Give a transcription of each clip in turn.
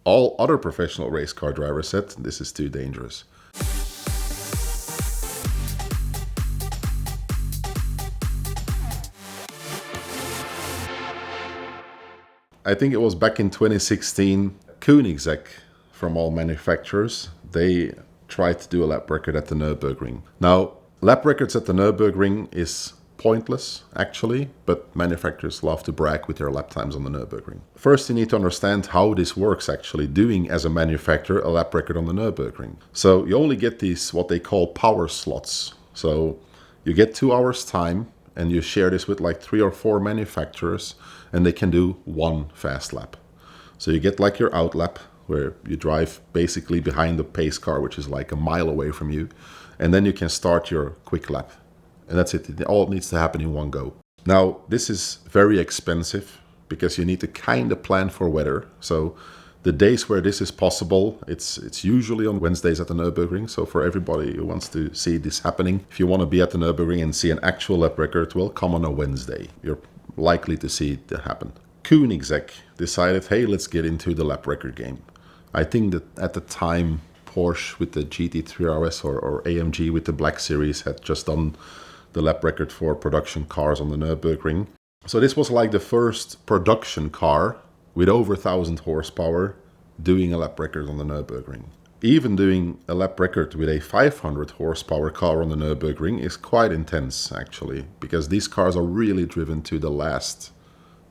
All other professional race car drivers said this is too dangerous. I think it was back in 2016, Koenigsegg, from all manufacturers, they tried to do a lap record at the Nurburg Ring. Now, lap records at the Nurburg Ring is pointless, actually, but manufacturers love to brag with their lap times on the Nurburg Ring. First, you need to understand how this works, actually, doing as a manufacturer a lap record on the Nurburg Ring. So you only get these, what they call power slots. So you get 2 hours time, and you share this with like 3 or 4 manufacturers, and they can do one fast lap. So you get like your out lap, where you drive basically behind the pace car, which is like a mile away from you, and then you can start your quick lap. And that's it. It all needs to happen in one go. Now, this is very expensive because you need to kind of plan for weather. So the days where this is possible, it's usually on Wednesdays at the Nurburgring. So for everybody who wants to see this happening, if you want to be at the Nurburgring and see an actual lap record, well, come on a Wednesday. You're likely to see it happen. Koenigsegg decided, hey, let's get into the lap record game. I think that at the time, Porsche with the GT3 RS or AMG with the Black Series had just done the lap record for production cars on the Nurburgring. So this was like the first production car with over 1,000 horsepower doing a lap record on the Nurburgring. Even doing a lap record with a 500 horsepower car on the Nurburgring is quite intense, actually, because these cars are really driven to the last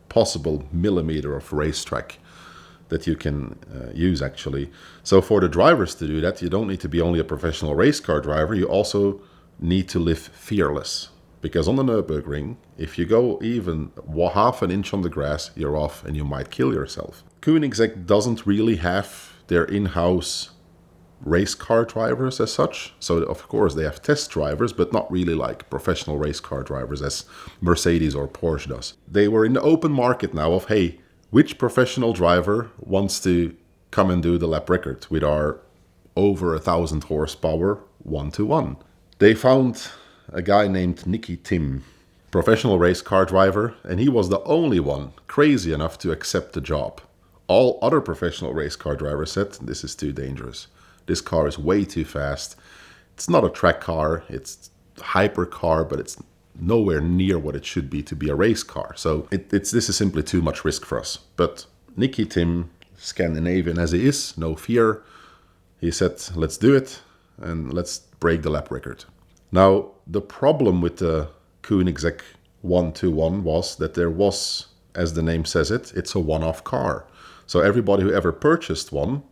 possible millimeter of racetrack that you can use, actually. So for the drivers to do that, you don't need to be only a professional race car driver, you also need to live fearless. Because on the Nurburgring, if you go even half an inch on the grass, you're off and you might kill yourself. Koenigsegg doesn't really have their in-house race car drivers as such. So of course they have test drivers, but not really like professional race car drivers as Mercedes or Porsche does. They were in the open market now of, hey, which professional driver wants to come and do the lap record with our over 1,000 horsepower 1-to-1? They found a guy named Nicky Tim, professional race car driver, and he was the only one crazy enough to accept the job. All other professional race car drivers said, this is too dangerous. This car is way too fast. It's not a track car, it's a hyper car, but it's nowhere near what it should be to be a race car. So this is simply too much risk for us. But Nicky Tim, Scandinavian as he is, no fear, he said, let's do it and let's break the lap record. Now, the problem with the Koenigsegg 1-to-1 was that there was, as the name says it, it's a one-off car. So everybody who ever purchased one,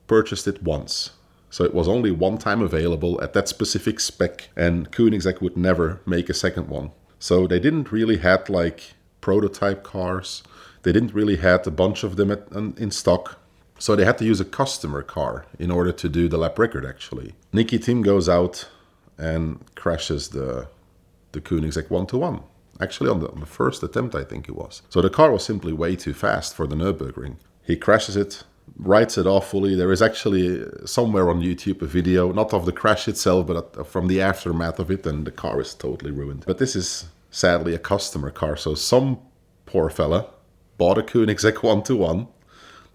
purchased it once. So it was only one time available at that specific spec, and Koenigsegg would never make a second one. So they didn't really have like prototype cars. They didn't really have a bunch of them in stock. So they had to use a customer car in order to do the lap record, actually. Nicky Tim goes out and crashes the Koenigsegg 1-to-1. Actually on the first attempt, I think it was. So the car was simply way too fast for the Nurburgring. He crashes it, writes it off fully. There is actually somewhere on YouTube a video, not of the crash itself, but from the aftermath of it, and the car is totally ruined. But this is sadly a customer car, so some poor fella bought a Koenigsegg 1-to-1,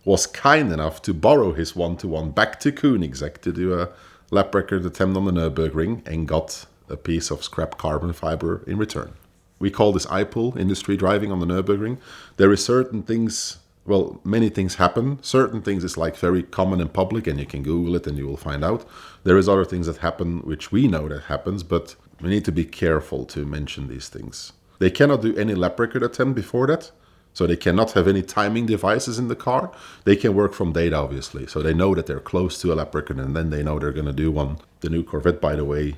was kind enough to borrow his 1-to-1 back to Koenigsegg to do a lap record attempt on the Nurburgring, and got a piece of scrap carbon fiber in return. We call this eye-pull, industry driving on the Nurburgring. There is certain things, well, many things happen. Certain things is like very common in public, and you can Google it and you will find out. There is other things that happen which we know that happens, but we need to be careful to mention these things. They cannot do any lap record attempt before that, so they cannot have any timing devices in the car. They can work from data, obviously, so they know that they're close to a lap record, and then they know they're going to do one. The new Corvette, by the way,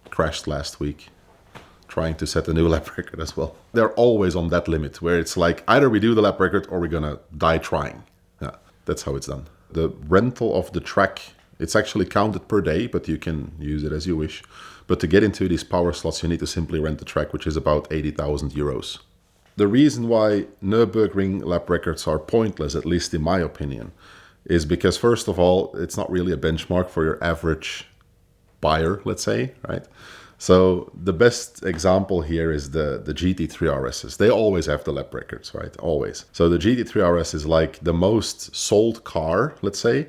crashed last week, trying to set a new lap record as well. They're always on that limit, where it's like, either we do the lap record or we're going to die trying. Yeah, that's how it's done. The rental of the track, it's actually counted per day, but you can use it as you wish. But to get into these power slots, you need to simply rent the track, which is about 80,000 euros. The reason why Nurburgring lap records are pointless, at least in my opinion, is because, first of all, it's not really a benchmark for your average buyer, let's say, right? So the best example here is the GT3 RSs. They always have the lap records, right? Always. So the GT3 RS is like the most sold car, let's say,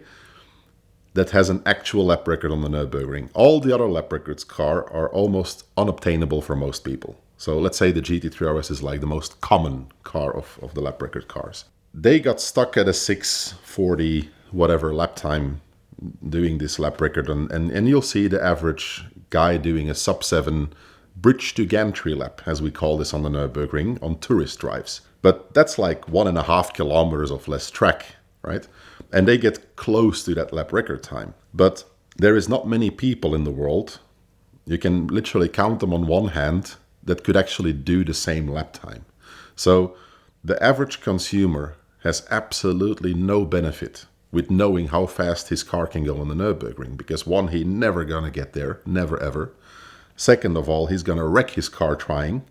that has an actual lap record on the Nurburgring. All the other lap records car are almost unobtainable for most people. So let's say the GT3 RS is like the most common car of the lap record cars. They got stuck at a 640 whatever lap time doing this lap record, and you'll see the average guy doing a sub-7 bridge to gantry lap, as we call this on the Nurburgring, on tourist drives. But that's like 1.5 kilometers of less track, right? And they get close to that lap record time. But there is not many people in the world, you can literally count them on one hand, that could actually do the same lap time. So the average consumer has absolutely no benefit with knowing how fast his car can go on the Nurburgring, because one, he never gonna get there, never ever. Second of all, he's gonna wreck his car trying.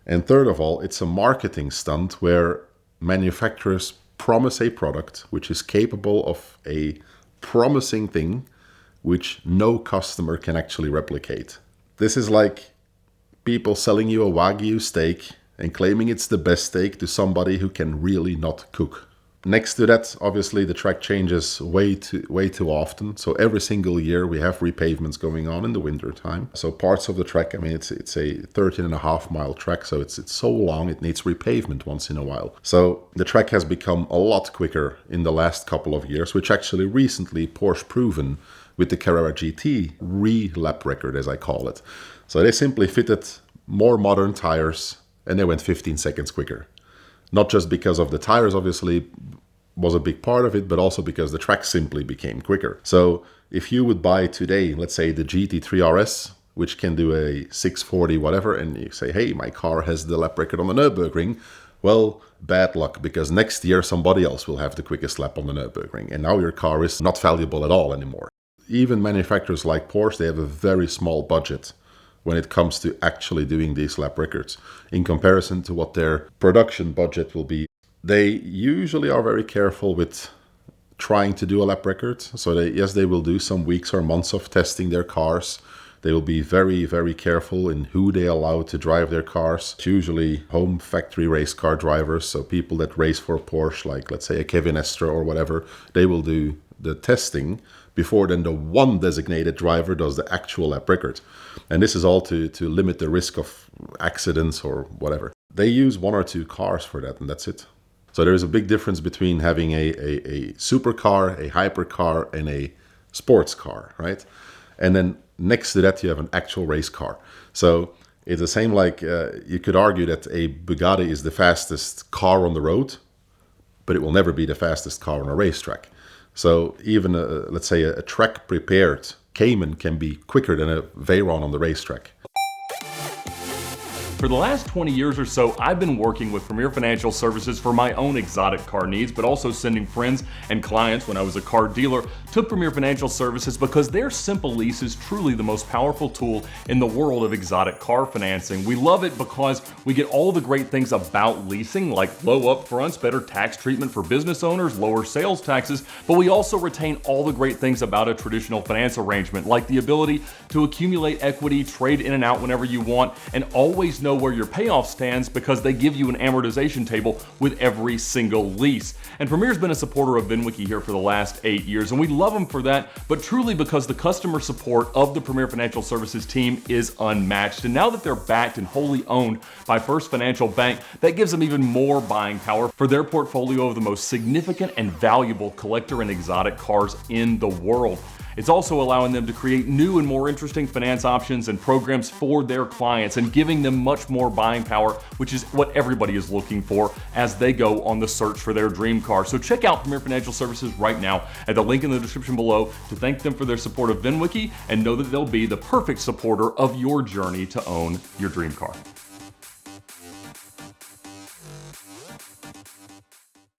And third of all, it's a marketing stunt where manufacturers promise a product which is capable of a promising thing which no customer can actually replicate. This is like people selling you a Wagyu steak and claiming it's the best steak to somebody who can really not cook. Next to that, obviously, the track changes way too often. So every single year we have repavements going on in the winter time. So parts of the track, I mean, it's a 13.5 mile track, so it's so long it needs repavement once in a while. So the track has become a lot quicker in the last couple of years, which actually recently Porsche proven with the Carrera GT re-lap record, as I call it. So they simply fitted more modern tires and they went 15 seconds quicker. Not just because of the tires, obviously, was a big part of it, but also because the track simply became quicker. So if you would buy today, let's say the GT3 RS, which can do a 640 whatever, and you say, hey, my car has the lap record on the Nurburgring, well, bad luck, because next year somebody else will have the quickest lap on the Nurburgring, and now your car is not valuable at all anymore. Even manufacturers like Porsche, they have a very small budget when it comes to actually doing these lap records in comparison to what their production budget will be. They usually are very careful with trying to do a lap record. So they will do some weeks or months of testing their cars. They will be very, very careful in who they allow to drive their cars. It's usually home factory race car drivers, so people that race for Porsche, like let's say a Kevin Estre or whatever, they will do the testing before then the one designated driver does the actual lap record. And this is all to limit the risk of accidents or whatever. They use 1 or 2 cars for that, and that's it. So there is a big difference between having a supercar, a hypercar, and a sports car, right? And then next to that, you have an actual race car. So it's the same like you could argue that a Bugatti is the fastest car on the road, but it will never be the fastest car on a racetrack. So even, let's say, a track-prepared Cayman can be quicker than a Veyron on the racetrack. For the last 20 years or so, I've been working with Premier Financial Services for my own exotic car needs, but also sending friends and clients when I was a car dealer to Premier Financial Services because their simple lease is truly the most powerful tool in the world of exotic car financing. We love it because we get all the great things about leasing, like low upfronts, better tax treatment for business owners, lower sales taxes, but we also retain all the great things about a traditional finance arrangement, like the ability to accumulate equity, trade in and out whenever you want, and always know where your payoff stands because they give you an amortization table with every single lease. And Premier's been a supporter of VINwiki here for the last 8 years, and we love them for that, but truly because the customer support of the Premier Financial Services team is unmatched. And now that they're backed and wholly owned by First Financial Bank, that gives them even more buying power for their portfolio of the most significant and valuable collector and exotic cars in the world. It's also allowing them to create new and more interesting finance options and programs for their clients and giving them much more buying power, which is what everybody is looking for as they go on the search for their dream car. So check out Premier Financial Services right now at the link in the description below to thank them for their support of VINwiki and know that they'll be the perfect supporter of your journey to own your dream car.